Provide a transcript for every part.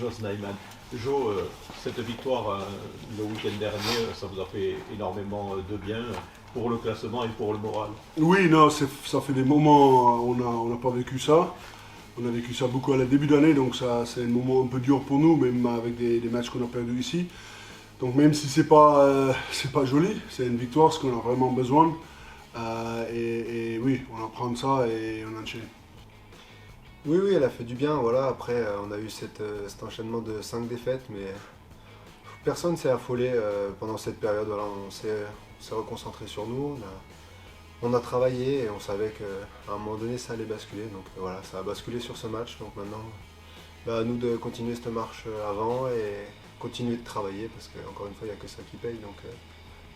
Joe Snyman. Joe, cette victoire le week-end dernier, ça vous a fait énormément de bien pour le classement et pour le moral. Oui, non, ça fait des moments, on n'a pas vécu ça. On a vécu ça beaucoup à la début d'année, donc ça, c'est un moment un peu dur pour nous, même avec des matchs qu'on a perdus ici. Donc même si c'est pas joli, c'est une victoire, ce qu'on a vraiment besoin. Et oui, on apprend ça et on enchaîne. Oui, oui, elle a fait du bien. Voilà. Après, on a eu cet enchaînement de 5 défaites, mais personne s'est affolé pendant cette période. Voilà, on s'est reconcentré sur nous. On a travaillé et on savait qu'à un moment donné, ça allait basculer. Donc voilà, ça a basculé sur ce match. Donc maintenant, à nous de continuer cette marche avant et continuer de travailler parce qu'encore une fois, il n'y a que ça qui paye. Donc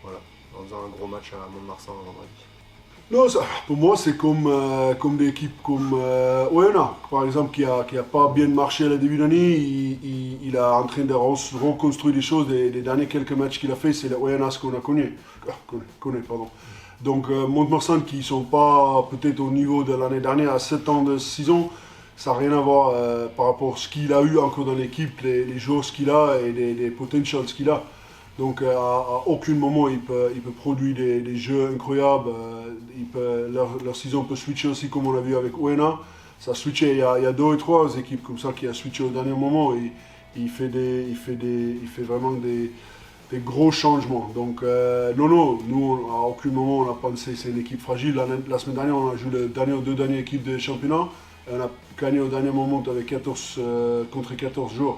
voilà, en faisant un gros match à Mont-de-Marsan vendredi. Non, pour moi, c'est comme des équipes comme Oyonnax, par exemple, qui a pas bien marché à la début d'année. Il est en train de reconstruire des choses. Les derniers quelques matchs qu'il a fait, c'est le Oyonnax qu'on a connu. Pardon. Donc, Mont-de-Marsan, qui ne sont pas peut-être au niveau de l'année dernière, à 7 ans de saison, ça n'a rien à voir par rapport à ce qu'il a eu encore dans l'équipe, les joueurs qu'il a et les potentials qu'il a. Donc à aucun moment il peut produire des jeux incroyables. Leur saison peut switcher aussi comme on l'a vu avec Uena. Ça a switché, il y a 2 ou 3 équipes comme ça qui a switché au dernier moment. Et il fait vraiment des gros changements. Donc non, nous à aucun moment on a pensé que c'est une équipe fragile. La semaine dernière on a joué aux 2 dernières équipes de championnat. Et on a gagné au dernier moment avec 14 contre 14 joueurs.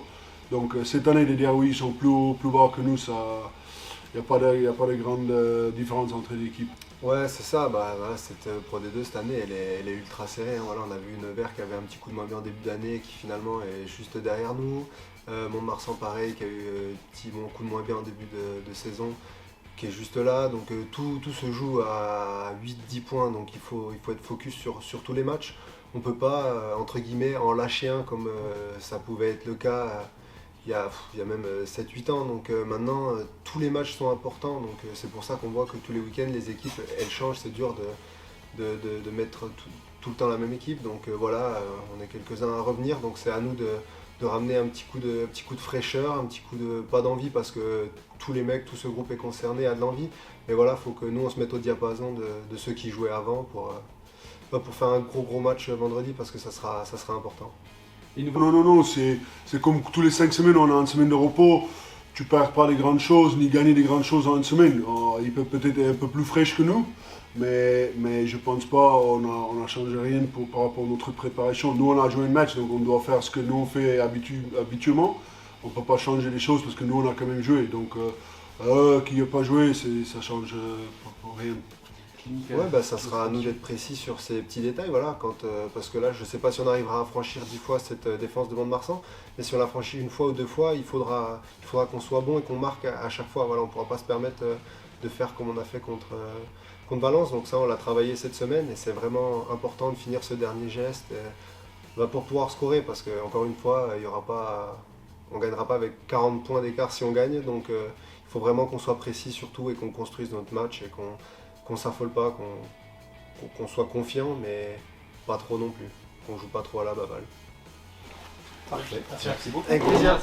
Donc cette année, les dire oui, ils sont plus bas que nous, il n'y a pas de grande différence entre les équipes. Ouais, c'est ça. Bah, voilà, cette Pro D2 cette année, elle est ultra serrée. Hein. Voilà, on a vu Nevers qui avait un petit coup de moins bien en début d'année, qui finalement est juste derrière nous. Mont-de-Marsan, pareil, qui a eu un petit bon coup de moins bien en début de saison, qui est juste là. Donc tout se joue à 8-10 points, donc il faut être focus sur tous les matchs. On ne peut pas, entre guillemets, en lâcher un comme ça pouvait être le cas. Il y a même 7-8 ans, donc maintenant tous les matchs sont importants, donc c'est pour ça qu'on voit que tous les week-ends les équipes elles changent, c'est dur de mettre tout le temps la même équipe, donc voilà, on est quelques-uns à revenir, donc c'est à nous de ramener un petit coup de fraîcheur, un petit coup de pas d'envie parce que tous les mecs, tout ce groupe est concerné, a de l'envie, mais voilà, il faut que nous on se mette au diapason de ceux qui jouaient avant pour faire un gros match vendredi parce que ça sera important. Non, c'est comme tous les 5 semaines, on a une semaine de repos. Tu ne perds pas les grandes choses, ni gagner des grandes choses en une semaine. Il peut peut-être être un peu plus fraîche que nous, mais je ne pense pas on a changé rien par rapport à notre préparation. Nous, on a joué un match, donc on doit faire ce que nous on fait habituellement. On ne peut pas changer les choses parce que nous, on a quand même joué. Donc, qui n'a pas joué, ça change rien. Ouais, bah, ça sera à nous d'être précis sur ces petits détails, voilà, parce que là, je ne sais pas si on arrivera à franchir 10 fois cette défense de Mont-de-Marsan, mais si on la franchit une fois ou 2 fois, il faudra qu'on soit bon et qu'on marque à chaque fois. Voilà, on ne pourra pas se permettre de faire comme on a fait contre Valence, donc ça, on l'a travaillé cette semaine et c'est vraiment important de finir ce dernier geste pour pouvoir scorer, parce qu'encore une fois, on ne gagnera pas avec 40 points d'écart si on gagne, donc il faut vraiment qu'on soit précis surtout et qu'on construise notre match et qu'on s'affole pas, qu'on soit confiant, mais pas trop non plus, qu'on joue pas trop à la baballe. Parfait. Merci beaucoup. Avec plaisir.